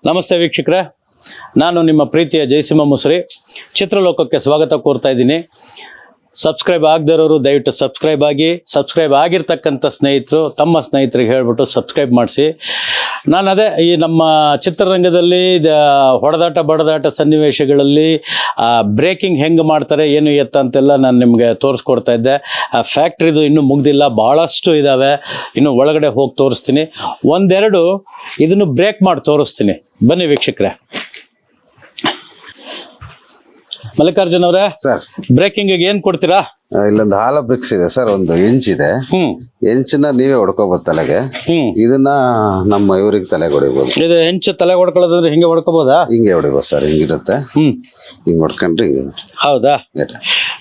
ನಮಸ್ತೆ ವೀಕ್ಷಕರೇ, ನಾನು ನಿಮ್ಮ ಪ್ರೀತಿಯ ಜಯಸಿಂಹ ಮುಸ್ರಿ. ಚಿತ್ರಲೋಕಕ್ಕೆ ಸ್ವಾಗತ ಕೋರ್ತಾ ಇದ್ದೀನಿ. ಸಬ್ಸ್ಕ್ರೈಬ್ ಆಗದಿರೋರು ದಯವಿಟ್ಟು ಸಬ್ಸ್ಕ್ರೈಬ್ ಆಗಿ, ಸಬ್ಸ್ಕ್ರೈಬ್ ಆಗಿರ್ತಕ್ಕಂಥ ಸ್ನೇಹಿತರು ತಮ್ಮ ಸ್ನೇಹಿತರಿಗೆ ಹೇಳ್ಬಿಟ್ಟು ಸಬ್ಸ್ಕ್ರೈಬ್ ಮಾಡಿಸಿ. ನಾನು ಅದೇ ಈ ನಮ್ಮ ಚಿತ್ರರಂಗದಲ್ಲಿ ಹೊಡೆದಾಟ ಬಡದಾಟ ಸನ್ನಿವೇಶಗಳಲ್ಲಿ ಬ್ರೇಕಿಂಗ್ ಹೆಂಗೆ ಮಾಡ್ತಾರೆ ಏನು ಎತ್ತ ಅಂತೆಲ್ಲ ನಾನು ನಿಮಗೆ ತೋರಿಸ್ಕೊಡ್ತಾ ಇದ್ದೆ. ಆ ಫ್ಯಾಕ್ಟ್ರಿದು ಇನ್ನೂ ಮುಗ್ದಿಲ್ಲ, ಭಾಳಷ್ಟು ಇದ್ದಾವೆ. ಇನ್ನು ಒಳಗಡೆ ಹೋಗಿ ತೋರಿಸ್ತೀನಿ. ಒಂದೆರಡು ಇದನ್ನು ಬ್ರೇಕ್ ಮಾಡಿ ತೋರಿಸ್ತೀನಿ. ಬನ್ನಿ ವೀಕ್ಷಕರೇ. ಮಲ್ಲಿಕಾರ್ಜುನ್ ಅವರೇ, ಸರ್ ಬ್ರೇಕಿಂಗ್ ಏನು ಕೊಡ್ತೀರಾ? ಇಲ್ಲೊಂದು ಹಾಲ ಬ್ರಿಕ್ಸ್ ಇದೆ ಸರ್, ಒಂದು ಎಂಚ್ ಇದೆ. ಎಂಚನ್ನ ನೀವೇ ಹೊಡ್ಕೋಬಹುದು ತಲೆಗೆ. ಇದನ್ನ ನಮ್ಮ ಇವ್ರಿಗೆ ತಲೆಗೆ ಹೊಡಿಬಹುದು. ಇದು ಹೆಂಚು ತಲೆ ಹೊಡ್ಕೊಳ್ಳೋದಂದ್ರೆ ಹಿಂಗೆ ಹೊಡ್ಕೋಬಹುದಾ? ಹಿಂಗೆ ಹೊಡಿಬಹುದು ಸರ್, ಹಿಂಗಿರುತ್ತೆ. ಹಿಂಗ್ ಹೊಡ್ಕೊಂಡ್ರೆ ಹಿಂಗೆ. ಹೌದಾ?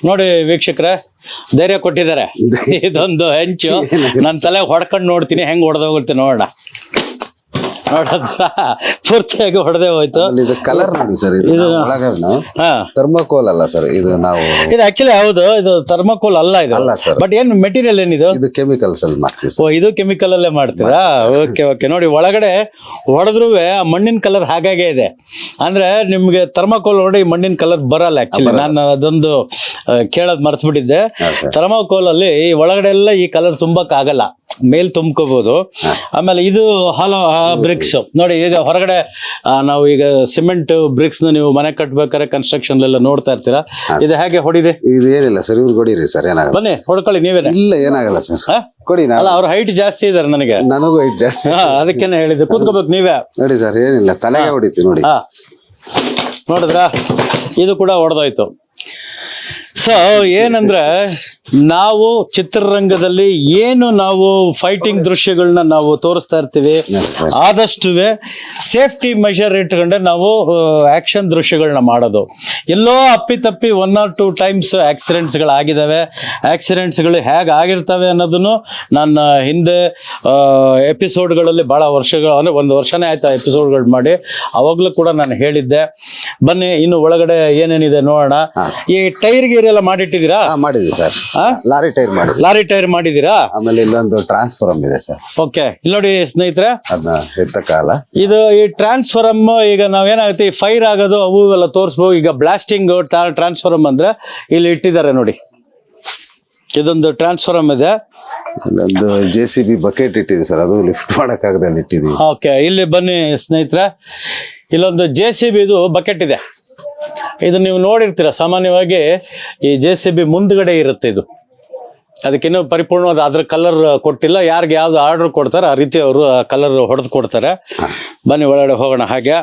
ನೋಡಿ ವೀಕ್ಷಕರೇ, ಧೈರ್ಯ ಕೊಟ್ಟಿದ್ದಾರೆ. ಇದೊಂದು ಹೆಂಚು ನನ್ನ ತಲೆ ಹೊಡ್ಕೊಂಡು ನೋಡ್ತೀನಿ, ಹೆಂಗ್ ಹೊಡೆದೋಗುತ್ತೆ ನೋಡೋಣ. ನೋಡಿದ್ರ ಪೂರ್ತಿಯಾಗಿ ಹೊಡೆದೇ ಹೋಯ್ತು. ಇದು ಕಲರ್ ನೋಡಿ ಸರ್, ಇದು ಥರ್ಮೋಕೋಲ್ ಅಲ್ಲ ಸರ್, ಇದು ನಾವು ಇದು ಆಕ್ಚುಲಿ ಹೌದು, ಇದು ಥರ್ಮೋಕೋಲ್ ಅಲ್ಲ, ಇದು ಅಲ್ಲ ಸರ್. ಬಟ್ ಏನು ಮೆಟೀರಿಯಲ್ ಏನಿದು? ಇದು ಕೆಮಿಕಲ್ಸ್ ಅಲ್ಲಿ ಮಾಡ್ತೀವಿ. ಓ, ಇದು ಕೆಮಿಕಲ್ ಅಲ್ಲೇ ಮಾಡ್ತೀರಾ? Okay okay. ನೋಡಿ ಒಳಗಡೆ ಹೊಡೆದ್ರೂ ಆ ಮಣ್ಣಿನ ಕಲರ್ ಹಾಗಾಗೆ ಇದೆ. ಅಂದ್ರೆ ನಿಮ್ಗೆ ಥರ್ಮೋಕೋಲ್ ನೋಡಿ ಮಣ್ಣಿನ ಕಲರ್ ಬರಲ್ಲ. ಆಕ್ಚುಲಿ ನಾನು ಅದೊಂದು ಕೇಳೋದ್ ಮರ್ತ್ಬಿಟ್ಟಿದ್ದೆ. ಥರ್ಮೋಕೋಲ್ ಅಲ್ಲಿ ಒಳಗಡೆ ಎಲ್ಲ ಈ ಕಲರ್ ತುಂಬಕ್ ಆಗಲ್ಲ, ಮೇಲ್ ತುಂಬ್ಕೋಬಹುದು. ಆಮೇಲೆ ಇದು ಹಾಲೋ ಬ್ರಿಕ್ಸ್ ನೋಡಿ. ಈಗ ಹೊರಗಡೆ ನಾವು ಈಗ ಸಿಮೆಂಟ್ ಬ್ರಿಕ್ಸ್ ನ ನೀವು ಮನೆ ಕಟ್ಬೇಕಾದ್ರೆ ಕನ್ಸ್ಟ್ರಕ್ಷನ್ ಎಲ್ಲ ನೋಡ್ತಾ ಇರ್ತೀರಾ. ಇದು ಹೇಗೆ ಹೊಡಿದೆ? ಇದು ಏನಿಲ್ಲ ಸರ್, ಇವ್ರು ಹೊಡಿರಿ ಸರ್, ಏನಾಗಲ್ಲ. ಬನ್ನಿ ಹೊಡ್ಕೊಳ್ಳಿ ನೀವೇ. ಇಲ್ಲ ಏನಾಗಲ್ಲ ಸರ್, ಕೊಡಿ. ಅಲ್ಲ, ಅವ್ರ ಹೈಟ್ ಜಾಸ್ತಿ ಇದಾರೆ, ನನಗೂ ಹೈಟ್ ಜಾಸ್ತಿ. ಅದಕ್ಕೇನೆ ಹೇಳಿದ್ದು, ಕೂತ್ಕೋಬೇಕು ನೀವೇ. ನೋಡಿ ಸರ್, ಏನಿಲ್ಲ, ತಲೆಗೆ ಹೊಡಿತೀವಿ ನೋಡಿ. ನೋಡಿದ್ರ, ಇದು ಕೂಡ ಹೊಡೆದೋಯ್ತು. ಸೊ ಏನಂದ್ರೆ, ನಾವು ಚಿತ್ರರಂಗದಲ್ಲಿ ಏನು ನಾವು ಫೈಟಿಂಗ್ ದೃಶ್ಯಗಳನ್ನ ನಾವು ತೋರಿಸ್ತಾ ಇರ್ತೀವಿ, ಆದಷ್ಟು ಸೇಫ್ಟಿ ಮೆಷರ್ ಇಟ್ಕೊಂಡೆ ನಾವು ಆಕ್ಷನ್ ದೃಶ್ಯಗಳನ್ನ ಮಾಡೋದು. ಎಲ್ಲೋ ಅಪ್ಪಿತಪ್ಪಿ 1 or 2 times ಆಕ್ಸಿಡೆಂಟ್ಸ್ಗಳಾಗಿದ್ದಾವೆ. ಆಕ್ಸಿಡೆಂಟ್ಸ್ಗಳು ಹೇಗೆ ಆಗಿರ್ತವೆ ಅನ್ನೋದನ್ನು ನನ್ನ ಹಿಂದೆ ಎಪಿಸೋಡ್ಗಳಲ್ಲಿ ಭಾಳ ವರ್ಷಗಳು, ಅಂದರೆ 1 ವರ್ಷನೇ ಆಯ್ತು ಆ ಎಪಿಸೋಡ್ಗಳು ಮಾಡಿ, ಅವಾಗಲೂ ಕೂಡ ನಾನು ಹೇಳಿದ್ದೆ. ಬನ್ನಿ ಇನ್ನು ಒಳಗಡೆ ಏನೇನಿದೆ ನೋಡೋಣ. ಈ ಟೈರ್ ಗೀರ್ ಎಲ್ಲ ಮಾಡಿಟ್ಟಿದ್ದೀರಾ? ಮಾಡಿದ್ವಿ ಸರ್, ಲಾರಿ ಟೈರ್ ಮಾಡಿದ್ದೀರಾ? ಆಮೇಲೆ ಇಲ್ಲೊಂದು ಟ್ರಾನ್ಸ್ಫಾರ್ಮ್ ಇದೆ ಸರ್. ಓಕೆ, ಇಲ್ಲಿ ನೋಡಿ ಸ್ನೇಹಿತರೆ, ಅದನ್ನ ಎತ್ತಕಾಲ. ಇದು ಈ ಟ್ರಾನ್ಸ್ಫಾರ್ಮ್ ಈಗ ನಾವೇನಾಗುತ್ತೆ, ಈ ಫೈರ್ ಆಗೋದು ಅವು ಎಲ್ಲ ತೋರಿಸ್ಬೋದು. ಈಗ ಬ್ಲಾಸ್ಟಿಂಗ್ ಟ್ರಾನ್ಸ್ಫಾರ್ಮ್ ಅಂದ್ರೆ ಇಲ್ಲಿ ಇಟ್ಟಿದ್ದಾರೆ ನೋಡಿ. ಇದೊಂದು ಟ್ರಾನ್ಸ್ಫಾರ್ಮ್ ಇದೆ. ಇಲ್ಲೊಂದು JCB ಬಕೆಟ್ ಇಟ್ಟಿದೆ ಸರ್, ಅದು ಲಿಫ್ಟ್ ಮಾಡಕ್ಕಾಗದೆ ಅಲ್ಲಿ ಇಟ್ಟಿದ್ದೀವಿ. ಓಕೆ, ಇಲ್ಲಿ ಬನ್ನಿ ಸ್ನೇಹಿತರೆ, ಇಲ್ಲೊಂದು JCB ಇದು ಬಕೆಟ್ ಇದೆ. ಇದು ನೀವು ನೋಡಿರ್ತೀರ ಸಾಮಾನ್ಯವಾಗಿ, ಈ JCB ಮುಂದ್ಗಡೆ ಇರುತ್ತೆ. ಇದು ಅದಕ್ಕಿನ್ನೂ ಪರಿಪೂರ್ಣವಾದ ಅದ್ರ ಕಲರ್ ಕೊಟ್ಟಿಲ್ಲ. ಯಾರಿಗೆ ಯಾವ್ದು ಆರ್ಡರ್ ಕೊಡ್ತಾರೆ ಆ ರೀತಿ ಅವರು ಆ ಕಲರ್ ಹೊಡೆದು ಕೊಡ್ತಾರೆ. ಬನ್ನಿ ಒಳಗಡೆ ಹೋಗೋಣ. ಹಾಗೆ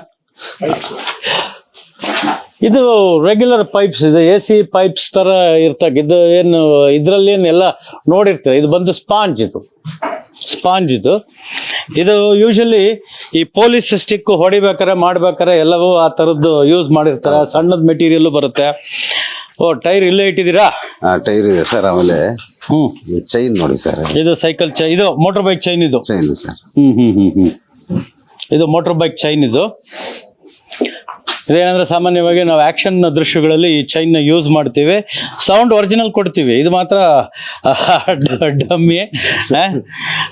ಇದು ರೆಗ್ಯುಲರ್ ಪೈಪ್ಸ್, ಇದು AC ಪೈಪ್ಸ್ ತರ ಇರ್ತಕ್ಕಿದ್ದು. ಏನು ಇದರಲ್ಲಿ ಏನೆಲ್ಲ ನೋಡಿರ್ತೀರ, ಇದು ಬಂದು ಸ್ಪಾಂಜ್. ಇದು ಯೂಶಲಿ ಈ ಪೊಲೀಸ್ ಸ್ಟಿಕ್ ಹೊಡಿಬೇಕಾರೆ ಮಾಡ್ಬೇಕಾರೆ ಎಲ್ಲವೂ ಆ ಥರದ್ದು ಯೂಸ್ ಮಾಡಿರ್ತಾರೆ. ಸಣ್ಣದ ಮೆಟೀರಿಯಲ್ ಬರುತ್ತೆ. ಓ, ಟೈರ್ ಇಲ್ಲೇ ಇಟ್ಟಿದ್ದೀರಾ? ಟೈರ್ ಇದೆ ಸರ್. ಆಮೇಲೆ ಚೈನ್ ನೋಡಿ ಸರ್, ಇದು ಸೈಕಲ್ ಚೈನ್, ಇದು ಮೋಟರ್ ಬೈಕ್ ಚೈನ್. ಇದು ಚೈನ್ ಸರ್. ಇದು ಮೋಟರ್ ಬೈಕ್ ಚೈನ್. ಇದೇನಂದ್ರೆ ಸಾಮಾನ್ಯವಾಗಿ ನಾವು ಆಕ್ಷನ್ ದೃಶ್ಯಗಳಲ್ಲಿ ಈ ಚೈನ್ ಯೂಸ್ ಮಾಡ್ತೀವಿ. ಸೌಂಡ್ ಒರಿಜಿನಲ್ ಕೊಡ್ತೀವಿ, ಇದು ಮಾತ್ರ ಡಮ್ಮಿ.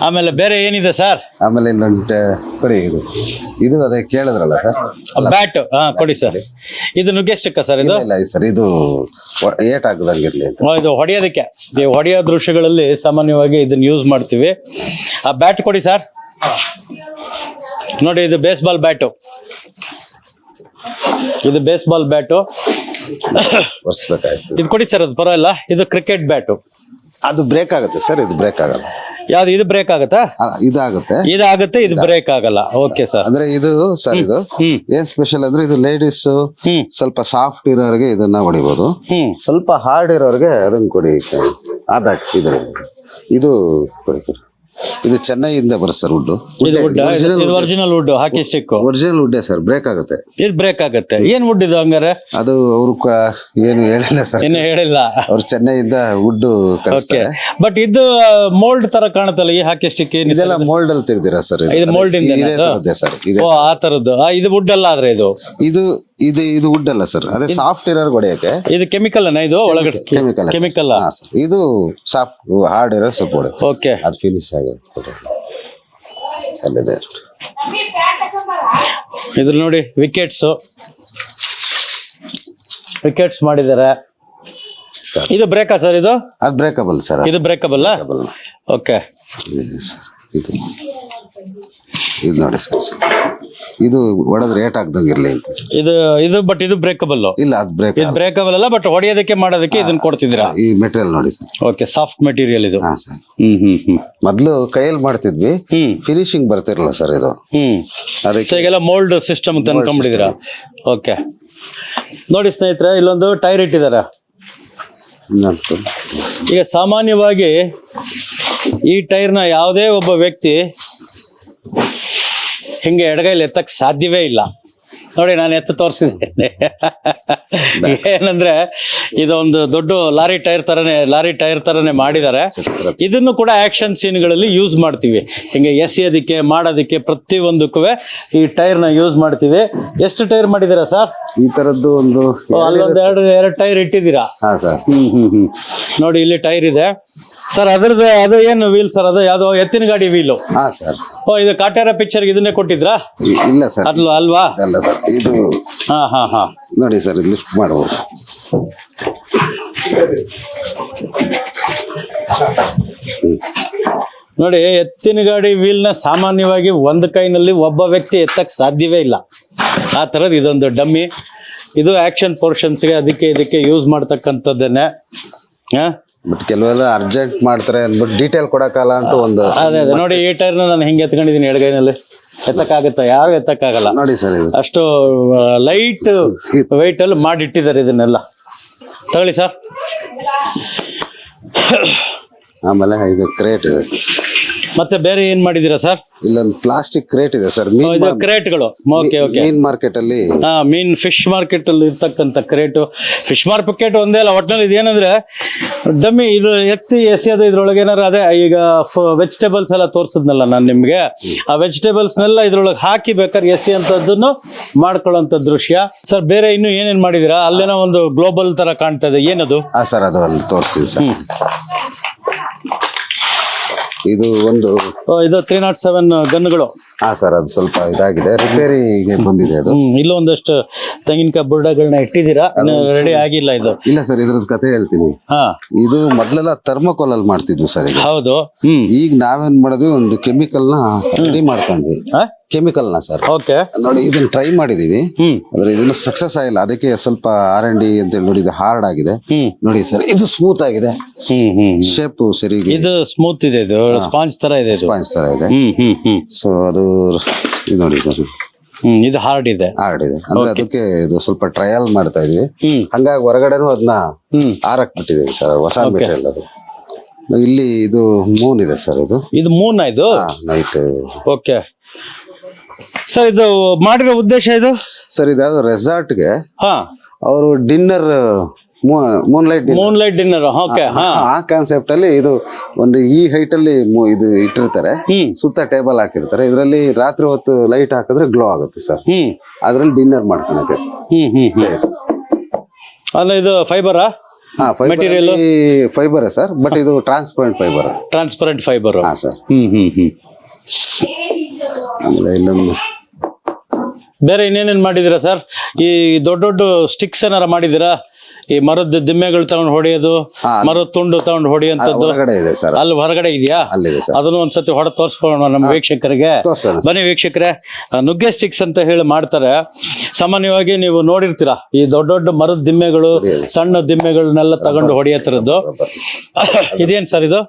ಆಮೇಲೆ ಬೇರೆ ಏನಿದೆ ಸರ್? ಆಮೇಲೆ ಇನ್ನೊಂದು ಕೊಡಿ, ಇದು ಅದೇ ಕೇಳಿದ್ರಲ್ಲ ಸರ್, ಬ್ಯಾಟ್. ಕೊಡಿ ಸರ್. ಇದು ನುಗ್ಗೆಷ್ಟಕ್ಕ ಸರ್? ಇದು ಇಲ್ಲ ಸರ್, ಇದು ಏಟ್ ಆಗದಂಗಿರ್ಲಿ ಅಂತ. ಇದು ಹೊಡೆಯೋದಕ್ಕೆ, ಈ ಹೊಡೆಯೋ ದೃಶ್ಯಗಳಲ್ಲಿ ಸಾಮಾನ್ಯವಾಗಿ ಇದನ್ನ ಯೂಸ್ ಮಾಡ್ತೀವಿ. ಆ ಬ್ಯಾಟ್ ಕೊಡಿ ಸರ್. ನೋಡಿ, ಇದು ಬೇಸ್ಬಾಲ್ ಬ್ಯಾಟು. ಇದು ಬೇಸ್ಬಾಲ್ ಬ್ಯಾಟು. ಇದು ಕೊಡಿ ಸರ್, ಅದು ಪರವಾಗಿಲ್ಲ. ಇದು ಕ್ರಿಕೆಟ್ ಬ್ಯಾಟು. ಅದು ಬ್ರೇಕ್ ಆಗುತ್ತೆ ಸರ್, ಇದು ಬ್ರೇಕ್ ಆಗಲ್ಲ. ಯಾವ್ದು? ಇದು ಬ್ರೇಕ್ ಆಗುತ್ತಾ? ಇದಾಗುತ್ತೆ, ಇದು ಬ್ರೇಕ್ ಆಗಲ್ಲ. Okay sir. ಅಂದ್ರೆ ಇದು ಸರ್, ಇದು ಏನ್ ಸ್ಪೆಷಲ್ ಅಂದ್ರೆ, ಇದು ಲೇಡೀಸ್ ಸ್ವಲ್ಪ ಸಾಫ್ಟ್ ಇರೋರಿಗೆ ಇದನ್ನ ಹೊಡಿಬಹುದು, ಸ್ವಲ್ಪ ಹಾರ್ಡ್ ಇರೋರಿಗೆ ಅದನ್ನ ಕೊಡಿ. ಆ ಬ್ಯಾಟ್ ಇದು ಕೊಡಿ ಸರ್. ಇದು ಚೆನ್ನೈಯಿಂದ ಬರುತ್ತೆ sir, wood. Original wood, hockey stick. Original wood sir, break ಆಗುತ್ತೆ. ಇದು ಬ್ರೇಕ್ ಆಗುತ್ತೆ. ಏನ್ ವುಡ್ ಇದು ಹಂಗಾರೆ? ಅದು ಅವರು ಏನು ಹೇಳಿಲ್ಲ ಸರ್, ಏನು ಹೇಳಿಲ್ಲ. ಅವ್ರು ಚೆನ್ನೈಯಿಂದ ವುಡ್ ಕಳಿಸ್ತಾರೆ. ಬಟ್ ಇದು ಮೋಲ್ಡ್ ತರ ಕಾಣುತ್ತಲ್ಲ ಈ ಹಾಕಿ ಸ್ಟಿಕ್? ಇದೆಲ್ಲ ಮೋಲ್ಡ್ ಅಲ್ಲಿ ತೆಗ್ದಿರಾ ಸರ್? ಇದು ಮೋಲ್ಡ್ ಇಂದ ಸರ್. ಆ ತರದ್ದು. ಇದು ವುಡ್ ಅಲ್ಲ ಆದ್ರೆ ಇದು ವುಡ್ ಅಲ್ಲ ಸರ್, ಅದೇ ಸಾಫ್ಟ್ ಇರೋ ಹೊಡೆಯಕ್ಕೆ. ಇದು ಕೆಮಿಕಲ್ ಅನ್ನ? ಇದು ಒಳಗಡೆ ಕೆಮಿಕಲ್. ಇದು ಸಾಫ್ಟ್, ಹಾರ್ಡ್ ಇರೋ ಸ್ವಲ್ಪ ಹೊಡೆ. ಓಕೆ, ಅದು ಫಿನಿಶ್ ಆಗಿರುತ್ತೆ. ಇದ್ರ ನೋಡಿ ವಿಕೆಟ್ಸ್ ಮಾಡಿದ್ದಾರೆ. ಇದು ಬ್ರೇಕಾ ಸರ್? ಇದು ಅದು ಬ್ರೇಕಬಲ್ ಸರ್. ಇದು ಬ್ರೇಕಬಲ್. ಓಕೆ, ಇದು ನೋಡಿ ಸರ್, ಇದು ಹೊಡೆದ್ರೆ ಏಟ್ ಆಗ್ದಂಗೆ ಇರಲಿ ಅಂತ ಸರ್. ಇದು ಬಟ್ ಇದು ಬ್ರೇಕಬಲ್ ಇಲ್ಲ, ಅದು ಬ್ರೇಕಬಲ್ ಅಲ್ಲ, ಬಟ್ ಹೊಡೆಯೋದಕ್ಕೆ ಮಾಡೋದಕ್ಕೆ ಇದನ್ನ ಕೊಡ್ತಿದ್ದೀರಾ? ಈ ಮೆಟೀರಿಯಲ್ ನೋಡಿ ಸರ್. ಓಕೆ, ಸಾಫ್ಟ್ ಮೆಟೀರಿಯಲ್ ಇದು. ಹಾ ಸರ್. ಮೊದ್ಲು ಕೈಯಲ್ಲಿ ಮಾಡ್ತಿದ್ವಿ, ಫಿನಿಶಿಂಗ್ ಬರ್ತಿರಲ್ಲ ಸರ್ ಇದು. ಅದಕ್ಕೆ ಈಗೆಲ್ಲ ಮೋಲ್ಡ್ ಸಿಸ್ಟಮ್ ತಂದ್ಕೊಂಡ್ಬಿಟ್ಟಿದ್ದೀರಾ? ಓಕೆ, ನೋಡಿ ಸ್ನೇಹಿತರೆ, ಇಲ್ಲೊಂದು ಟೈರ್ ಇಟ್ಟಿದ್ದಾರೆ. ಈಗ ಸಾಮಾನ್ಯವಾಗಿ ಈ ಟೈರ್ನ ಯಾವುದೇ ಒಬ್ಬ ವ್ಯಕ್ತಿ ಹಿಂಗೆ ಎಡಗೈಲಿ ಎತ್ತಕ್ಕೆ ಸಾಧ್ಯವೇ ಇಲ್ಲ. ನೋಡಿ, ನಾನು ಎತ್ತು ತೋರಿಸಿದ್ದೇನೆ. ಏನಂದ್ರೆ ಇದೊಂದು ದೊಡ್ಡ ಲಾರಿ ಟೈರ್ ತರನೇ ಮಾಡಿದ್ದಾರೆ. ಇದನ್ನು ಕೂಡ ಆಕ್ಷನ್ ಸೀನ್ಗಳಲ್ಲಿ ಯೂಸ್ ಮಾಡ್ತೀವಿ. ಹಿಂಗೆ ಎಸೆಯೋದಕ್ಕೆ ಮಾಡೋದಕ್ಕೆ ಪ್ರತಿಯೊಂದಕ್ಕೂ ಈ ಟೈರ್ನ ಯೂಸ್ ಮಾಡ್ತೀವಿ. ಎಷ್ಟು ಟೈರ್ ಮಾಡಿದ್ದೀರಾ ಸರ್? ಈ ತರದ್ದು ಅಲ್ಲೊಂದು ಎರಡು ಟೈರ್ ಇಟ್ಟಿದ್ದೀರಾ? ನೋಡಿ, ಇಲ್ಲಿ ಟೈರ್ ಇದೆ ಸರ್. ಅದ್ರದ್ದು ಅದು ಏನು ವೀಲ್ ಸರ್? ಅದು ಯಾವ್ದೋ ಎತ್ತಿನ ಗಾಡಿ ವೀಲು? ಹಾ ಸರ್. ಇದು ಕಾಟೇರ ಪಿಕ್ಚರ್ಗೆ ಇದನ್ನೇ ಕೊಟ್ಟಿದ್ರಾ? ಇಲ್ಲ ಸರ್, ಅಲ್ವಾ? ಅಲ್ಲ ಸರ್, ಇದು ಹಾ ನೋಡಿ ಸರ್, ಇದು ಲಿಫ್ಟ್ ಮಾಡಬಹುದು. ನೋಡಿ, ಎತ್ತಿನ ಗಾಡಿ ವೀಲ್ನ ಸಾಮಾನ್ಯವಾಗಿ ಒಂದು ಕೈನಲ್ಲಿ ಒಬ್ಬ ವ್ಯಕ್ತಿ ಎತ್ತಕ್ಕೆ ಸಾಧ್ಯವೇ ಇಲ್ಲ. ಆ ಥರದ್ದು ಇದೊಂದು ಡಮ್ಮಿ. ಇದು ಆಕ್ಷನ್ ಪೋರ್ಷನ್ಸ್ಗೆ ಇದಕ್ಕೆ ಯೂಸ್ ಮಾಡ್ತಕ್ಕಂಥದ್ದನ್ನೇ. ಬಟ್ ಕೆಲವೆಲ್ಲ ಅರ್ಜೆಂಟ್ ಮಾಡ್ತಾರೆ ಅಂದ್ಬಿಟ್ಟು ಡೀಟೇಲ್ ಕೊಡಕ್ಕಲ್ಲ ಅಂತ ಒಂದು. ಅದೇ ನೋಡಿ, ಈ ಟೈರ್ನ ನಾನು ಹಿಂಗೆ ಎತ್ಕೊಂಡಿದ್ದೀನಿ ಎಡಗೈನಲ್ಲಿ. ಎತ್ತಕ್ಕಾಗುತ್ತಾ? ಯಾರು ಎತ್ತಕ್ಕಾಗಲ್ಲ. ನೋಡಿ ಸರ್, ಇದು ಅಷ್ಟು ಲೈಟ್ ವೆಯ್ಟ್ ಅಲ್ಲಿ ಮಾಡಿಟ್ಟಿದ್ದಾರೆ ಇದನ್ನೆಲ್ಲ. ತಗೊಳ್ಳಿ ಸರ್. ಆಮೇಲೆ ಇದು ಕ್ರೇಟ್ ಇದೆ. ಮತ್ತೆ ಬೇರೆ ಏನ್ ಮಾಡಿದೀರಾ ಸರ್? ಇಲ್ಲೊಂದು ಪ್ಲಾಸ್ಟಿಕ್ ಕ್ರೇಟ್ ಇದೆ ಸರ್. ಕ್ರೇಟ್ಗಳು. ಓಕೆ, ಮೀನ್ ಮಾರ್ಕೆಟ್ ಅಲ್ಲಿ, ಫಿಶ್ ಮಾರ್ಕೆಟ್ ಅಲ್ಲಿ ಇರ್ತಕ್ಕಂಥ ಕ್ರೇಟು. ಫಿಶ್ ಮಾರ್ಕೆಟ್ ಒಂದೇ ಅಲ್ಲ, ಒಟ್ಟಿನಲ್ಲಿ ಇದೇನಂದ್ರೆ ಡಮ್ಮಿ. ಇದು ಎತ್ತಿ ಎಸೆಯೋದು ಇದ್ರೊಳಗೆ ಏನಾರು ಅದೇ ಈಗ ವೆಜಿಟೇಬಲ್ಸ್ ಎಲ್ಲ ತೋರಿಸಿದ್ನಲ್ಲ ನಾನು ನಿಮ್ಗೆ, ಆ ವೆಜಿಟೇಬಲ್ಸ್ನೆಲ್ಲ ಇದ್ರೊಳಗೆ ಹಾಕಿ ಬೇಕಾದ್ರೆ ಎಸೆಯಂಥದ್ದನ್ನು ಮಾಡ್ಕೊಳ್ಳೋಂಥ ದೃಶ್ಯ. ಸರ್, ಬೇರೆ ಇನ್ನು ಏನೇನ್ ಮಾಡಿದೀರಾ? ಅಲ್ಲೇನೋ ಒಂದು ಗ್ಲೋಬಲ್ ತರ ಕಾಣ್ತಾ ಇದೆ, ಏನದು? ಸರ್, ಅದು ಅಲ್ಲಿ ತೋರಿಸ್ತೀವಿ ಸರ್. ಇದು 307 ಗನ್ಗಳು. ಸರ್, ಅದು ಸ್ವಲ್ಪ ಇದಾಗಿದೆ, ರಿಪೇರಿಗೆ ಬಂದಿದೆ ಅದು. ಇಲ್ಲೊಂದಷ್ಟು ತೆಂಗಿನಕಾಯಿ ಬುರ್ಡಗಳನ್ನ ಇಟ್ಟಿದ್ದೀರಾ? ರೆಡಿ ಆಗಿಲ್ಲ ಇದು? ಇಲ್ಲ ಸರ್, ಇದ್ರದ್ದು ಕಥೆ ಹೇಳ್ತೀನಿ. ಇದು ಮೊದ್ಲೆಲ್ಲ ಥರ್ಮೋಕೋಲ್ ಅಲ್ಲಿ ಮಾಡ್ತಿದ್ವಿ ಸರ್. ಹೌದು. ಈಗ ನಾವೇನ್ ಮಾಡಿದ್ವಿ, ಒಂದು ಕೆಮಿಕಲ್ ನ ರೆಡಿ ಮಾಡ್ಕೊಂಡ್ವಿ. ಕೆಮಿಕಲ್ ನ ಸರ್. ಓಕೆ, ನೋಡಿ, ಇದನ್ನ ಟ್ರೈ ಮಾಡಿದೀವಿ, ಆದ್ರೆ ಇದನ್ನ ಸಕ್ಸಸ್ ಆಗಿಲ್ಲ. ಅದಕ್ಕೆ ಸ್ವಲ್ಪ R&D ಅಂತ ಹೇಳಿ ನೋಡಿ, ಇದು ಹಾರ್ಡ್ ಆಗಿದೆ. ನೋಡಿ ಸರ್, ಇದು ಸ್ಮೂತ್ ಆಗಿದೆ, ಶೇಪ್ ಸರಿ, ಇದು ಸ್ಮೂತ್ ಇದೆ, ಇದು ಸ್ಪಾಂಜ್ ತರ ಇದೆ, ಸ್ಪಾಂಜ್ ತರ ಇದೆ. ಸೊ ಅದು ಇದು ನೋಡಿ ಸರ್, ಇದು ಹಾರ್ಡ್ ಇದೆ. ಅಂದ್ರೆ ಅದಕ್ಕೆ ಇದು ಸ್ವಲ್ಪ ಟ್ರಯಲ್ ಮಾಡ್ತಾ ಇದೀವಿ. ಹಂಗಾಗಿ ಹೊರಗಡೆನೂ ಅದನ್ನ ಆರಕ್ ಬಿಟ್ಟಿದೀವಿ ಸರ್, ಹೊಸ ಮೆಟೀರಿಯಲ್ ಅದು. ಇಲ್ಲಿ ಇದು ಮೂನ್ ಇದೆ ಸರ್. ಇದು ಮೂನ್. ಇದು ನೈಟ್. ಓಕೆ ಸರ್, ಇದು ಮಾಡಿರೋ ಉದ್ದೇಶ ಇದು ಸರ್, ಇದಾದ್ರು ರೆಸಾರ್ಟ್ಗೆ ಅವರು dinner, Moon light dinner. Okay, ಆ ಕಾನ್ಸೆಪ್ಟ್ ಅಲ್ಲಿ ಇದು ಒಂದು ಈ ಹೈಟ್ ಅಲ್ಲಿ ಇದು ಇಟ್ಟಿರ್ತಾರೆ, ಸುತ್ತ ಟೇಬಲ್ ಹಾಕಿರ್ತಾರೆ. ಇದರಲ್ಲಿ ರಾತ್ರಿ ಹೊತ್ತು ಲೈಟ್ ಹಾಕಿದ್ರೆ ಗ್ಲೋ ಆಗುತ್ತೆ ಸರ್. ಅದ್ರಲ್ಲಿ ಡಿನ್ನರ್ ಮಾಡ್ಕೊಳಕ್ಕೆ. ಅಲ್ಲ, ಇದು ಫೈಬರಾ? ಮೆಟೀರಿಯಲ್ ಫೈಬರ್ ಸರ್, ಬಟ್ ಇದು ಟ್ರಾನ್ಸ್ಪರೆಂಟ್ ಫೈಬರ್. ಹಾ ಸರ್. ಆಮೇಲೆ ಇಲ್ಲೊಂದು ಬೇರೆ ಇನ್ನೇನೇನ್ ಮಾಡಿದೀರಾ ಸರ್? ಈ ದೊಡ್ಡ ದೊಡ್ಡ ಸ್ಟಿಕ್ಸ್ ಏನಾರ ಮಾಡಿದೀರಾ? ಈ ಮರದ ದಿಮ್ಮೆಗಳು ತಗೊಂಡು ಹೊಡೆಯೋದು, ಮರದ ತುಂಡು ತಗೊಂಡು ಹೊಡೆಯುವಂತದ್ದು ಅಲ್ಲಿ ಹೊರಗಡೆ ಇದೆಯಾ? ಅದನ್ನು ಒಂದ್ಸತಿ ಹೊಡೆ ತೋರಿಸ್ಕೊಳ್ಳೋಣ ನಮ್ಮ ವೀಕ್ಷಕರಿಗೆ. ಬನ್ನಿ ವೀಕ್ಷಕರೇ, ನುಗ್ಗೆ ಸ್ಟಿಕ್ಸ್ ಅಂತ ಹೇಳಿ ಮಾಡ್ತಾರೆ. ಸಾಮಾನ್ಯವಾಗಿ ನೀವು ನೋಡಿರ್ತೀರಾ, ಈ ದೊಡ್ಡ ದೊಡ್ಡ ಮರದ ದಿಮ್ಮೆಗಳು, ಸಣ್ಣ ದಿಮ್ಮೆಗಳನ್ನೆಲ್ಲ ತಗೊಂಡು ಹೊಡೆಯತ್ತರದ್ದು. ಇದೇನ್ ಸರ್ ಇದು?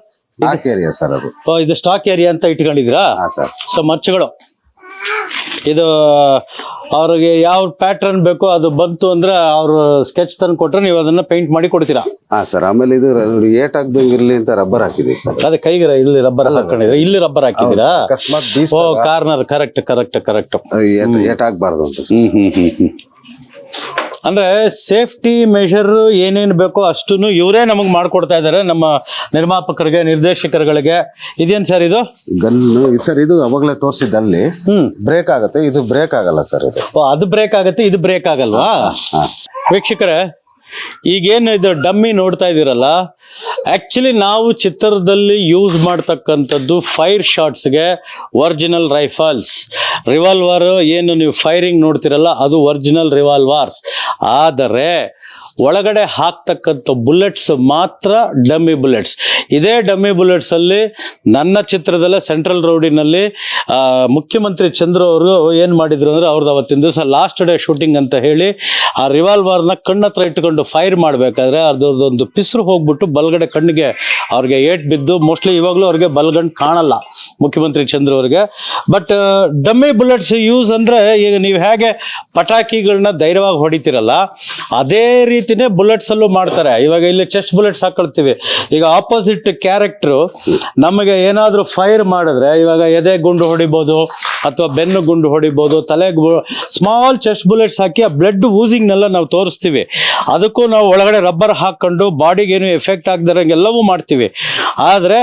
ಇದು ಸ್ಟಾಕ್ ಏರಿಯಾ ಅಂತ ಇಟ್ಕೊಂಡಿದ್ದೀರಾ? ಸೊ ಮಚ್ಚಗಳು, ಇದು ಅವ್ರಿಗೆ ಯಾವ ಪ್ಯಾಟರ್ನ್ ಬೇಕೋ ಅದು ಬಂತು ಅಂದ್ರೆ ಅವ್ರು ಸ್ಕೆಚ್ ತಂದು ಕೊಟ್ರೆ ನೀವು ಅದನ್ನ ಪೇಂಟ್ ಮಾಡಿ ಕೊಡ್ತೀರಾ? ಸರ್. ಆಮೇಲೆ ಇದು ಏಟ್ ಆಗ್ದಂಗೆ ಇರ್ಲಿ ಅಂತ ರಬ್ಬರ್ ಹಾಕಿದೀವಿ ಸರ್. ಅದೇ ಕೈಗೆ ಇಲ್ಲಿ ರಬ್ಬರ್ ಹಾಕೊಂಡಿದ್ರೆ, ಇಲ್ಲಿ ರಬ್ಬರ್ ಹಾಕಿದ್ದೀರಾ? ಓ, ಕಾರ್ನರ್. ಕರೆಕ್ಟ್. ಏಟ್ ಆಗ್ಬಾರ್ದು ಅಂತ. ಅಂದ್ರೆ ಸೇಫ್ಟಿ ಮೆಷರ್ ಏನೇನು ಬೇಕೋ ಅಷ್ಟನ್ನು ಇವರೇ ನಮಗೆ ಮಾಡ್ಕೊಡ್ತಾ ಇದ್ದಾರೆ, ನಮ್ಮ ನಿರ್ಮಾಪಕರಿಗೆ, ನಿರ್ದೇಶಕರುಗಳಿಗೆ. ಇದೇನ್ ಸರ್ ಇದು? Gun sir. ಇದು ಅವಾಗಲೇ ತೋರಿಸಿದ್ದಲ್ಲಿ ಬ್ರೇಕ್ ಆಗುತ್ತೆ, ಇದು ಬ್ರೇಕ್ ಆಗಲ್ಲ ಸರ್. ಅದು ಬ್ರೇಕ್ ಆಗುತ್ತೆ, ಇದು ಬ್ರೇಕ್ ಆಗಲ್ವಾ? ವೀಕ್ಷಕರೇ, ಈಗೇನು ಇದು ಡಮ್ಮಿ ನೋಡ್ತಾ ಇದ್ದೀರಲ್ಲ, ಆಕ್ಚುಲಿ ನಾವು ಚಿತ್ರದಲ್ಲಿ ಯೂಸ್ ಮಾಡ್ತಕ್ಕಂಥದ್ದು ಫೈರ್ ಶಾಟ್ಸ್ಗೆ ಒರಿಜಿನಲ್ ರೈಫಲ್ಸ್, ರಿವಾಲ್ವರ್ ಏನು ನೀವು ಫೈರಿಂಗ್ ನೋಡ್ತಿರಲ್ಲ ಅದು ಒರಿಜಿನಲ್ ರಿವಾಲ್ವರ್ಸ್. ಆದರೆ ಒಳಗಡೆ ಹಾಕ್ತಕ್ಕಂಥ ಬುಲೆಟ್ಸ್ ಮಾತ್ರ ಡಮ್ಮಿ ಬುಲೆಟ್ಸ್. ಇದೇ ಡಮ್ಮಿ ಬುಲೆಟ್ಸ್ ಅಲ್ಲಿ ನನ್ನ ಚಿತ್ರದಲ್ಲೇ ಸೆಂಟ್ರಲ್ ರೋಡಿನಲ್ಲಿ ಮುಖ್ಯಮಂತ್ರಿ ಚಂದ್ರು ಅವರು ಏನು ಮಾಡಿದ್ರು ಅಂದ್ರೆ ಅವ್ರದ್ದು ಅವತ್ತಿನ ದಿವಸ ಲಾಸ್ಟ್ ಡೇ ಶೂಟಿಂಗ್ ಅಂತ ಹೇಳಿ ಆ ರಿವಾಲ್ವರ್ನ ಕಣ್ಣತ್ರ ಇಟ್ಕೊಂಡು ಫೈರ್ ಮಾಡಬೇಕಾದ್ರೆ ಅದ್ರದ್ದೊಂದು ಪಿಸ್ರು ಹೋಗ್ಬಿಟ್ಟು ಬಲ್ಗಡೆ ಕಣ್ಣಿಗೆ ಅವ್ರಿಗೆ ಏಟ್ ಬಿದ್ದು, ಮೋಸ್ಟ್ಲಿ ಇವಾಗಲೂ ಅವ್ರಿಗೆ ಬಲ್ಗಣ್ಣು ಕಾಣಲ್ಲ ಮುಖ್ಯಮಂತ್ರಿ ಚಂದ್ರು ಅವ್ರಿಗೆ. ಬಟ್ ಡಮ್ಮಿ ಬುಲೆಟ್ಸ್ ಯೂಸ್ ಅಂದ್ರೆ ಈಗ ನೀವು ಹೇಗೆ ಪಟಾಕಿಗಳನ್ನ ಧೈರ್ಯವಾಗಿ ಹೊಡಿತೀರಲ್ಲ ಅದೇ ರೀತಿನೇ ಬುಲೆಟ್ಸ್ ಅಲ್ಲೂ ಮಾಡ್ತಾರೆ. ಇವಾಗ ಇಲ್ಲಿ ಚೆಸ್ಟ್ ಬುಲೆಟ್ಸ್ ಹಾಕೊಳ್ತೀವಿ. ಈಗ ಆಪೋಸಿಟ್ ಕ್ಯಾರೆಕ್ಟರ್ ನಮಗೆ ಏನಾದರೂ ಫೈರ್ ಮಾಡಿದ್ರೆ ಇವಾಗ ಎದೆ ಗುಂಡು ಹೊಡಿಬೋದು ಅಥವಾ ಬೆನ್ನು ಗುಂಡು ಹೊಡಿಬೋದು, ತಲೆಗೆ ಸ್ಮಾಲ್ ಚೆಸ್ಟ್ ಬುಲೆಟ್ಸ್ ಹಾಕಿ ಆ ಬ್ಲಡ್ ಊಸಿಂಗ್ನೆಲ್ಲ ನಾವು ತೋರಿಸ್ತೀವಿ. ಅದಕ್ಕೂ ನಾವು ಒಳಗಡೆ ರಬ್ಬರ್ ಹಾಕೊಂಡು ಬಾಡಿಗೆ ಏನು ಎಫೆಕ್ಟ್ ಆಗದಿರಂಗೆ ಎಲ್ಲವೂ ಮಾಡ್ತೀವಿ. ಆದರೆ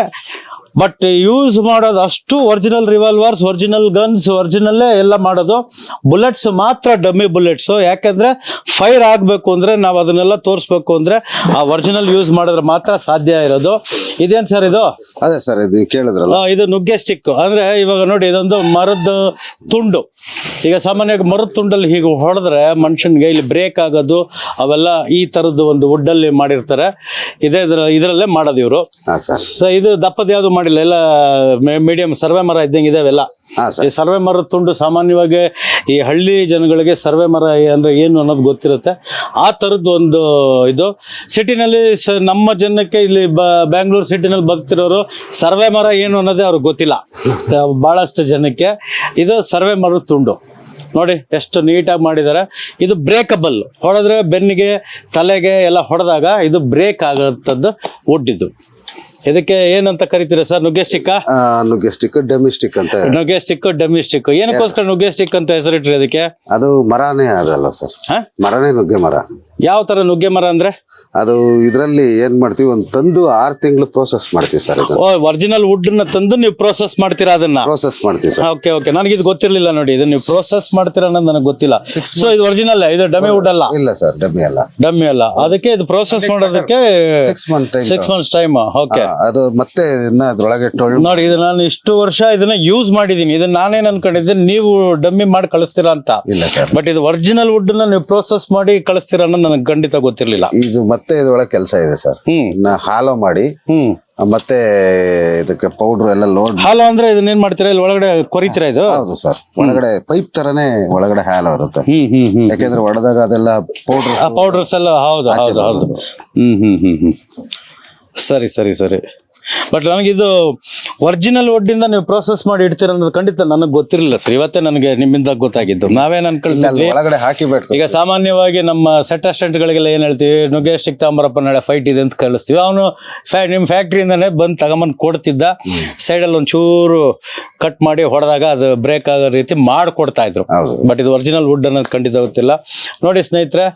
ಬಟ್ ಯೂಸ್ ಮಾಡೋದು ಅಷ್ಟು ಒರಿಜಿನಲ್ ರಿವಾಲ್ವರ್ಸ್, ಒರಿಜಿನಲ್ ಗನ್ಸ್, ಒರಿಜಿನಲ್ಲೇ ಎಲ್ಲ ಮಾಡೋದು. ಬುಲೆಟ್ಸ್ ಮಾತ್ರ ಡಮ್ಮಿ ಬುಲೆಟ್ಸು. ಯಾಕೆಂದರೆ ಫೈರ್ ಆಗಬೇಕು ಅಂದರೆ ನಾವು ಅದನ್ನೆಲ್ಲ ತೋರಿಸ್ಬೇಕು ಅಂದರೆ ಆ ಒರಿಜಿನಲ್ ಯೂಸ್ ಮಾಡಿದ್ರೆ ಮಾತ್ರ ಸಾಧ್ಯ ಇರೋದು. ಇದೇನು ಸರ್ ಇದು? ಅದೇ ಸರ್, ಇದು ಕೇಳಿದ್ರಲ್ಲ, ಇದು ನುಗ್ಗೆ ಸ್ಟಿಕ್. ಅಂದರೆ ಇವಾಗ ನೋಡಿ ಇದೊಂದು ಮರದ ತುಂಡು. ಈಗ ಸಾಮಾನ್ಯವಾಗಿ ಮರದ ತುಂಡಲ್ಲಿ ಹೀಗೆ ಹೊಡೆದ್ರೆ ಮನುಷ್ಯನಿಗೆ ಇಲ್ಲಿ ಬ್ರೇಕ್ ಆಗೋದು ಅವೆಲ್ಲ ಈ ಥರದ್ದು ಒಂದು ವುಡ್ಡಲ್ಲಿ ಮಾಡಿರ್ತಾರೆ. ಇದರಲ್ಲೇ ಮಾಡೋದು ಇವರು. ಸೊ ಇದು ದಪ್ಪದ ಯಾವುದು ಮಾಡಿಲ್ಲ, ಎಲ್ಲ ಮೀಡಿಯಂ ಸರ್ವೆ ಮರ ಇದ್ದಂಗೆ ಇದಾವೆಲ್ಲ. ಈ ಸರ್ವೆ ಮರದ ತುಂಡು ಸಾಮಾನ್ಯವಾಗಿ ಈ ಹಳ್ಳಿ ಜನಗಳಿಗೆ ಸರ್ವೆ ಮರ ಅಂದ್ರೆ ಏನು ಅನ್ನೋದು ಗೊತ್ತಿರುತ್ತೆ. ಆ ಥರದ್ದು ಒಂದು ಇದು ಸಿಟಿನಲ್ಲಿ ನಮ್ಮ ಜನಕ್ಕೆ ಇಲ್ಲಿ ಬ್ಯಾಂಗ್ಳೂರು ಸಿಟಿನಲ್ಲಿ ಬದುಕ್ತಿರೋರು ಸರ್ವೆ ಮರ ಏನು ಅನ್ನೋದೇ ಅವ್ರಿಗೆ ಗೊತ್ತಿಲ್ಲ ಭಾಳಷ್ಟು ಜನಕ್ಕೆ. ಇದು ಸರ್ವೆ ಮರದ ತುಂಡು ನೋಡಿ ಎಷ್ಟು ನೀಟಾಗಿ ಮಾಡಿದ್ದಾರೆ. ಇದು ಬ್ರೇಕಬಲ್, ಹೊಡೆದ್ರೆ ಬೆನ್ನಿಗೆ ತಲೆಗೆ ಎಲ್ಲ ಹೊಡೆದಾಗ ಇದು ಬ್ರೇಕ್ ಆಗೋಂಥದ್ದು ವುಡ್. ಇದು ಇದಕ್ಕೆ ಏನಂತ ಕರಿತೀರಾ ಸರ್? ನುಗ್ಗೆ ಸ್ಟಿಕ್, ನುಗ್ಗೆ ಸ್ಟಿಕ್, ಡಮ್ಮಿ ಸ್ಟಿಕ್ ಅಂತ. ನುಗ್ಗೆ ಸ್ಟಿಕ್, ಡಮ್ಮಿ ಸ್ಟಿಕ್. ಏನಕ್ಕೋಸ್ಕರ ನುಗ್ಗೆ ಸ್ಟಿಕ್ ಅಂತ ಹೆಸರಿಟ್ರಿ ಅದಕ್ಕೆ? ಅದು ಮರನೇ ಅದಲ್ಲ ಸರ್, ಮರನೇ ನುಗ್ಗೆ ಮರ. ಯಾವ ತರ ನುಗ್ಗೆ ಮರ ಅಂದ್ರೆ? ಅದು ಇದರಲ್ಲಿ ಏನ್ ಮಾಡ್ತೀವಿ, ಒಂದು ತಂದು 6 ತಿಂಗಳು ಪ್ರೋಸೆಸ್ ಮಾಡ್ತೀವಿ ಸರ್. ಒರಿಜಿನಲ್ ವುಡ್ ನ ತಂದು ನೀವು ಪ್ರೋಸೆಸ್ ಮಾಡ್ತೀರಾ? ಅದನ್ನ ಪ್ರೋಸೆಸ್ ಮಾಡ್ತೀವಿ ಸರ್. ಓಕೆ ಓಕೆ, ನನಗೆ ಇದು ಗೊತ್ತಿರ್ಲಿಲ್ಲ ನೋಡಿ. ಇದು ನೀವು ಪ್ರೋಸೆಸ್ ಮಾಡ್ತೀರಾ ಅನ್ನೋದು ನನಗೆ ಗೊತ್ತಿಲ್ಲ. ಸೊ ಇದು ಒರಿಜಿನಲ್, ಇದು ಡಮ್ಮಿ ವುಡ್ ಅಲ್ಲ? ಇಲ್ಲ ಸರ್, ಡಮ್ಮಿ ಅಲ್ಲ. ಡಮ್ಮಿ ಅಲ್ಲ, ಅದಕ್ಕೆ ಇದು ಪ್ರೋಸೆಸ್ ಮಾಡೋದಕ್ಕೆ 6 months ಟೈಮ್. ಓಕೆ, ಅದು ಮತ್ತೆ ಅದ್ರೊಳಗೆ ನೋಡಿ. ಇದು ನಾನು ಇಷ್ಟು ವರ್ಷ ಇದನ್ನ ಯೂಸ್ ಮಾಡಿದೀನಿ. ಇದನ್ನ ನಾನೇನ್ ಅನ್ಕೊಂಡಿದ್ದೆ ನೀವು ಡಮ್ಮಿ ಮಾಡಿ ಕಳಿಸ್ತೀರಾ ಅಂತ. ಇಲ್ಲ ಸರ್, ಬಟ್ ಇದು ಒರಿಜಿನಲ್ ವುಡ್ ನ ನೀವು ಪ್ರೋಸೆಸ್ ಮಾಡಿ ಕಳಿಸ್ತೀರಾ ಅನ್ನೋದು ನನಗೆ ಖಂಡಿತ ಗೊತ್ತಿರ್ಲಿಲ್ಲ. ಇದು ಮತ್ತೆ ಇದ್ರೊಳಗೆ ಕೆಲಸ ಇದೆ ಸರ್. ಹಾಲೋ ಮಾಡಿ ಮತ್ತೆ ಇದಕ್ಕೆ ಪೌಡರ್ ಎಲ್ಲ ಲೋಡ್. ಹಾಲು ಅಂದ್ರೆ ಇದನ್ನೇನ್ ಮಾಡ್ತೀರಾ? ಇಲ್ಲಿ ಒಳಗಡೆ ಕೊರಿತೀರಾ? ಇದು ಹೌದು ಸರ್, ಒಳಗಡೆ ಪೈಪ್ ತರನೇ ಒಳಗಡೆ ಹಾಲು ಇರುತ್ತೆ. ಯಾಕೆಂದ್ರೆ ಹೊಡೆದಾಗ ಅದೆಲ್ಲ ಪೌಡರ್ಸ್ ಎಲ್ಲ. ಹೌದು ಹೌದು ಹೌದು. ಸರಿ ಸರಿ ಸರಿ. ಬಟ್ ನನಗಿದು ಒರಿಜಿನಲ್ ವುಡ್ಡಿಂದ ನೀವು ಪ್ರೋಸೆಸ್ ಮಾಡಿ ಇಡ್ತೀರ ಅನ್ನೋದು ಖಂಡಿತ ನನಗೆ ಗೊತ್ತಿರಲಿಲ್ಲ ಸರ್. ಇವತ್ತೇ ನನಗೆ ನಿಮ್ಮಿಂದ ಗೊತ್ತಾಗಿದ್ದು. ನಾವೇನು ಅನ್ಕೊಳ್ತೀವಿ, ಒಳಗಡೆ ಹಾಕಿ ಬಿಡ್ತೀವಿ. ಈಗ ಸಾಮಾನ್ಯವಾಗಿ ನಮ್ಮ ಸೆಟ್ ಅಸಿಸ್ಟೆಂಟ್ಗಳಿಗೆಲ್ಲ ಏನು ಹೇಳ್ತೀವಿ, ನುಗ್ಗೆ ಸ್ಟಿಕ್ ತಗೊಂಬರಪ್ಪ ನಾಳೆ ಫೈಟ್ ಇದೆ ಅಂತ ಕಳಿಸ್ತೀವಿ. ಅವನು ನಿಮ್ಮ ಫ್ಯಾಕ್ಟ್ರಿಯಿಂದನೇ ಬಂದು ತಗೊಂಬಂದು ಕೊಡ್ತಿದ್ದ. ಸೈಡಲ್ಲಿ ಒಂಚೂರು ಕಟ್ ಮಾಡಿ ಹೊಡೆದಾಗ ಅದು ಬ್ರೇಕ್ ಆಗೋ ರೀತಿ ಮಾಡಿಕೊಡ್ತಾ ಇದ್ರು. ಬಟ್ ಇದು ಒರಿಜಿನಲ್ ವುಡ್ ಅನ್ನೋದು ಖಂಡಿತ ಗೊತ್ತಿಲ್ಲ. ನೋಡಿ ಸ್ನೇಹಿತರೆ,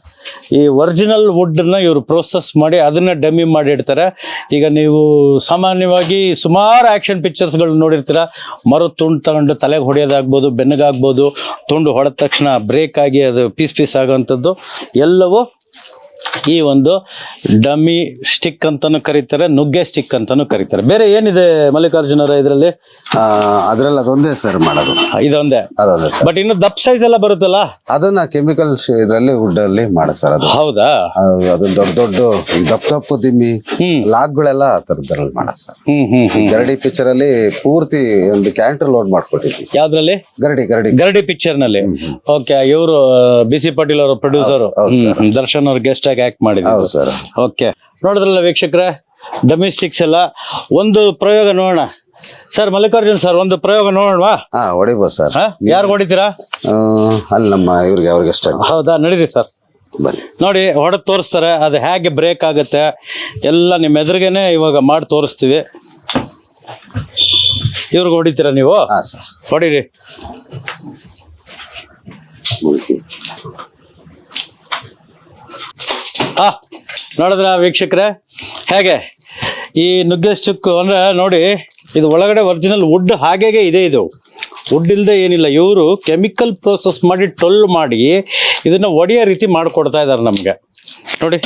ಈ ಒರಿಜಿನಲ್ ವುಡ್ನ ಇವರು ಪ್ರೋಸೆಸ್ ಮಾಡಿ ಅದನ್ನ ಡಮ್ಮಿ ಮಾಡಿ ಇಡ್ತಾರೆ. ಈಗ ನೀವು ಸಾಮಾನ್ಯವಾಗಿ ಸುಮಾರು ಆಕ್ಷನ್ ಪಿಕ್ಚರ್ಸ್ಗಳು ನೋಡಿರ್ತೀರ. ಮರದ ತುಂಡು ತಗೊಂಡು ತಲೆಗೆ ಹೊಡೆಯೋದಾಗ್ಬೋದು, ಬೆನ್ನಿಗಾಗ್ಬೋದು. ತುಂಡು ಹೊಡೆದ ತಕ್ಷಣ ಬ್ರೇಕ್ ಆಗಿ ಅದು ಪೀಸ್ ಆಗೋವಂಥದ್ದು ಎಲ್ಲವೂ ಈ ಒಂದು ಡಮ್ಮಿ ಸ್ಟಿಕ್ ಅಂತಾನು ಕರೀತಾರೆ, ನುಗ್ಗೆ ಸ್ಟಿಕ್ ಅಂತಾನು ಕರೀತಾರೆ. ಬೇರೆ ಏನಿದೆ ಮಲ್ಲಿಕಾರ್ಜುನರ ಇದರಲ್ಲಿ? ಅದೊಂದೇ ಸರ್ ಮಾಡೋದು, ಇದೊಂದೇ. ಬಟ್ ಇನ್ನು ದಪ್ಪ ಸೈಜ್ ಎಲ್ಲ ಬರುತ್ತಲ್ಲ, ಅದನ್ನ ಕೆಮಿಕಲ್ ಇದರಲ್ಲಿ ವುಡ್ ಅಲ್ಲಿ ಮಾಡ ಸರ್. ಅದು ಹೌದಾ? ಅದನ್ನ ದೊಡ್ಡ ದಪ್ಪ ದಿಮ್ಮಿ ಲಾಕ್ಗಳೆಲ್ಲ ಆ ತರದ್ರಲ್ಲಿ ಮಾಡ ಸರ್. ಗರಡಿ ಪಿಕ್ಚರ್ ಅಲ್ಲಿ ಪೂರ್ತಿ ಒಂದು ಕ್ಯಾಂಟರ್ ಲೋಡ್ ಮಾಡ್ಕೊಟ್ಟಿದ್ವಿ. ಯಾವ್ದ್ರಲ್ಲಿ? ಗರಡಿ ಪಿಕ್ಚರ್ ನಲ್ಲಿ. ಓಕೆ, ಇವರು BC ಪಾಟೀಲ್ ಅವರ ಪ್ರೊಡ್ಯೂಸರ್, ದರ್ಶನ್ ಅವ್ರ ಗೆಸ್ಟ್ ಆಗಿ ಆಕ್ಟ್ ಮಾಡಿದ್ರು ಸರ್. ಓಕೆ, ನೋಡಿದ್ರಲ್ಲ ವೀಕ್ಷಕರೇ, ಡಮ್ಮಿ ಸ್ಟಿಕ್ಸ್ ಎಲ್ಲ. ಒಂದು ಪ್ರಯೋಗ ನೋಡೋಣ ಸರ್. ಮಲ್ಲಿಕಾರ್ಜುನ್ ಸರ್, ಒಂದು ಪ್ರಯೋಗ ನೋಡೋಣವಾ? ಹೊಡಿಬೋದು ಸರ್. ಯಾರು ಹೊಡಿತೀರಾ? ಅಲ್ಲಿ ನಮ್ಮ ಅವ್ರಿಗೆ ಅಷ್ಟೇ. ಹೌದಾ? ನಡೀರಿ ಸರ್, ಬನ್ನಿ. ನೋಡಿ ಹೊಡೆದು ತೋರಿಸ್ತಾರೆ ಅದು ಹೇಗೆ ಬ್ರೇಕ್ ಆಗುತ್ತೆ ಎಲ್ಲ ನಿಮ್ಮ ಎದುರಿಗೇನೆ ಇವಾಗ ಮಾಡಿ ತೋರಿಸ್ತೀವಿ. ಇವ್ರಿಗೆ ಹೊಡಿತೀರಾ ನೀವು? ಹೊಡೀರಿ. ನೋಡಿದ್ರ ವೀಕ್ಷಕರೇ, ಹೇಗೆ ಈ ನುಗ್ಗೆ ಸ್ಟಿಕ್ ಅಂದ್ರೆ ನೋಡಿ, ಇದು ಒಳಗಡೆ ಒರಿಜಿನಲ್ ವುಡ್ ಹಾಗೆ ಇದೆ. ಇದು ವುಡ್ ಇಲ್ಲದೆ ಏನಿಲ್ಲ. ಇವರು ಕೆಮಿಕಲ್ ಪ್ರೋಸೆಸ್ ಮಾಡಿ ಟೊಲ್ ಮಾಡಿ ಇದನ್ನ ಒಡೆಯೋ ರೀತಿ ಮಾಡಿಕೊಡ್ತಾ ಇದ್ದಾರೆ ನಮಗೆ. ನೋಡಿ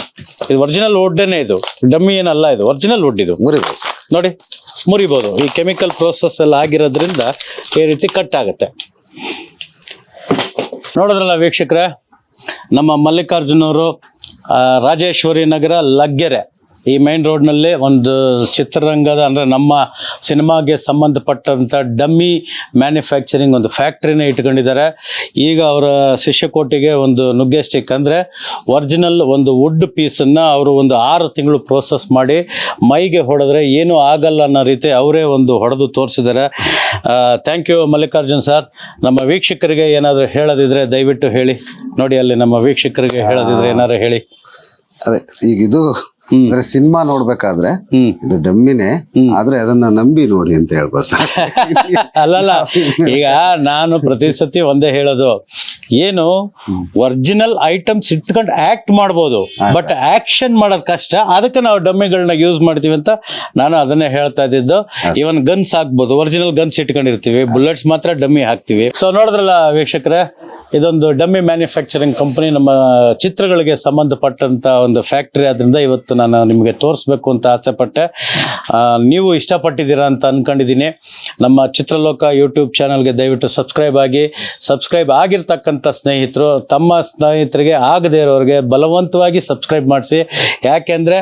ಇದು ಒರಿಜಿನಲ್ ವುಡ್ಡೇನೆ, ಇದು ಡಮ್ಮಿ ಏನಲ್ಲ, ಇದು ಒರಿಜಿನಲ್ ವುಡ್. ಇದು ಮುರಿಬೋದು ನೋಡಿ, ಮುರಿಬೋದು. ಈ ಕೆಮಿಕಲ್ ಪ್ರೋಸೆಸ್ ಎಲ್ಲ ಆಗಿರೋದ್ರಿಂದ ಈ ರೀತಿ ಕಟ್ ಆಗುತ್ತೆ. ನೋಡಿದ್ರಲ್ಲ ವೀಕ್ಷಕರೇ, ನಮ್ಮ ಮಲ್ಲಿಕಾರ್ಜುನವರು ರಾಜೇಶ್ವರಿ ನಗರ ಲಗ್ಗೆರೆ ಈ ಮೈನ್ ರೋಡ್ನಲ್ಲಿ ಒಂದು ಚಿತ್ರರಂಗದ ಅಂದರೆ ನಮ್ಮ ಸಿನಿಮಾಗೆ ಸಂಬಂಧಪಟ್ಟಂಥ ಡಮ್ಮಿ ಮ್ಯಾನುಫ್ಯಾಕ್ಚರಿಂಗ್ ಒಂದು ಫ್ಯಾಕ್ಟ್ರಿನ ಇಟ್ಕೊಂಡಿದ್ದಾರೆ. ಈಗ ಅವರ ಶಿಷ್ಯಕೋಟಿಗೆ ಒಂದು ನುಗ್ಗೆ ಸ್ಟಿಕ್ ಅಂದರೆ ಒರಿಜಿನಲ್ ಒಂದು ವುಡ್ ಪೀಸನ್ನು ಅವರು ಒಂದು 6 ತಿಂಗಳು ಪ್ರೋಸೆಸ್ ಮಾಡಿ ಮೈಗೆ ಹೊಡೆದ್ರೆ ಏನೂ ಆಗಲ್ಲ ಅನ್ನೋ ರೀತಿ ಅವರೇ ಒಂದು ಹೊಡೆದು ತೋರಿಸಿದ್ದಾರೆ. Thank you Mallikarjun sir. ನಮ್ಮ ವೀಕ್ಷಕರಿಗೆ ಏನಾದರೂ ಹೇಳೋದಿದ್ರೆ ದಯವಿಟ್ಟು ಹೇಳಿ. ನೋಡಿ ಅಲ್ಲಿ ನಮ್ಮ ವೀಕ್ಷಕರಿಗೆ ಹೇಳೋದಿದ್ರೆ ಏನಾದ್ರು ಹೇಳಿ. ಅದೇ ಈಗ ಇದು ಅಂದ್ರೆ ಸಿನಿಮಾ ನೋಡ್ಬೇಕಾದ್ರೆ ಇದು ಡಮ್ಮಿನೇ, ಆದ್ರೆ ಅದನ್ನ ನಂಬಿ ನೋಡಿ ಅಂತ ಹೇಳ್ಬೋದು ಸರ್. ಅಲ್ಲಲ್ಲ, ಈಗ ನಾನು ಪ್ರತಿ ಸತಿ ಒಂದೇ ಹೇಳೋದು, ಏನು ಒರಿಜಿನಲ್ ಐಟಮ್ಸ್ ಇಟ್ಕೊಂಡು ಆಕ್ಟ್ ಮಾಡ್ಬೋದು, ಬಟ್ ಆಕ್ಷನ್ ಮಾಡೋದು ಕಷ್ಟ. ಅದಕ್ಕೆ ನಾವು ಡಮ್ಮಿಗಳನ್ನ ಯೂಸ್ ಮಾಡ್ತೀವಿ ಅಂತ ನಾನು ಅದನ್ನೇ ಹೇಳ್ತಾ ಇದ್ದಿದ್ದು. ಇವನ್ ಗನ್ಸ್ ಹಾಕ್ಬೋದು, ಒರಿಜಿನಲ್ ಗನ್ಸ್ ಇಟ್ಕೊಂಡಿರ್ತೀವಿ, ಬುಲೆಟ್ಸ್ ಮಾತ್ರ ಡಮ್ಮಿ ಹಾಕ್ತಿವಿ. ಸೊ ನೋಡಿದ್ರಲ್ಲ ವೀಕ್ಷಕರೇ, ಇದೊಂದು ಡಮ್ಮಿ ಮ್ಯಾನುಫ್ಯಾಕ್ಚರಿಂಗ್ ಕಂಪನಿ ನಮ್ಮ ಚಿತ್ರಗಳಿಗೆ ಸಂಬಂಧಪಟ್ಟಂತ ಒಂದು ಫ್ಯಾಕ್ಟ್ರಿ. ಆದ್ರಿಂದ ಇವತ್ತು ನಾನು ನಿಮಗೆ ತೋರಿಸ್ಬೇಕು ಅಂತ ಆಸೆ ಪಟ್ಟೆ. ನೀವು ಇಷ್ಟಪಟ್ಟಿದ್ದೀರಾ ಅಂತ ಅನ್ಕೊಂಡಿದ್ದೀನಿ. ನಮ್ಮ ಚಿತ್ರಲೋಕ ಯೂಟ್ಯೂಬ್ ಚಾನಲ್ಗೆ ದಯವಿಟ್ಟು ಸಬ್ಸ್ಕ್ರೈಬ್ ಆಗಿ. ಸಬ್ಸ್ಕ್ರೈಬ್ ಆಗಿರ್ತಕ್ಕಂಥ ಸ್ನೇಹಿತರು ತಮ್ಮ ಸ್ನೇಹಿತರಿಗೆ ಆಗದೇ ಇರೋರಿಗೆ ಬಲವಂತವಾಗಿ ಸಬ್ಸ್ಕ್ರೈಬ್ ಮಾಡಿಸಿ. ಯಾಕೆಂದರೆ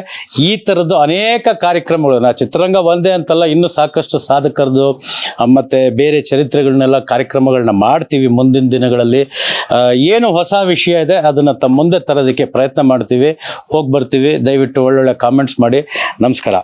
ಈ ಥರದ್ದು ಅನೇಕ ಕಾರ್ಯಕ್ರಮಗಳು, ನಾ ಚಿತ್ರರಂಗ ಒಂದೇ ಅಂತಲ್ಲ, ಇನ್ನೂ ಸಾಕಷ್ಟು ಸಾಧಕರದು ಮತ್ತು ಬೇರೆ ಚರಿತ್ರೆಗಳನ್ನೆಲ್ಲ ಕಾರ್ಯಕ್ರಮಗಳನ್ನ ಮಾಡ್ತೀವಿ ಮುಂದಿನ ದಿನಗಳಲ್ಲಿ. ಏನು ಹೊಸ ವಿಷಯ ಇದೆ ಅದನ್ನು ತಮ್ಮ ಮುಂದೆ ತರೋದಕ್ಕೆ ಪ್ರಯತ್ನ ಮಾಡ್ತೀವಿ, ಹೋಗಿ ಬರ್ತೀವಿ. ದಯವಿಟ್ಟು ಒಳ್ಳೊಳ್ಳೆ ಕಾಮೆಂಟ್ಸ್ ಮಾಡಿ. ನಮಸ್ಕಾರ.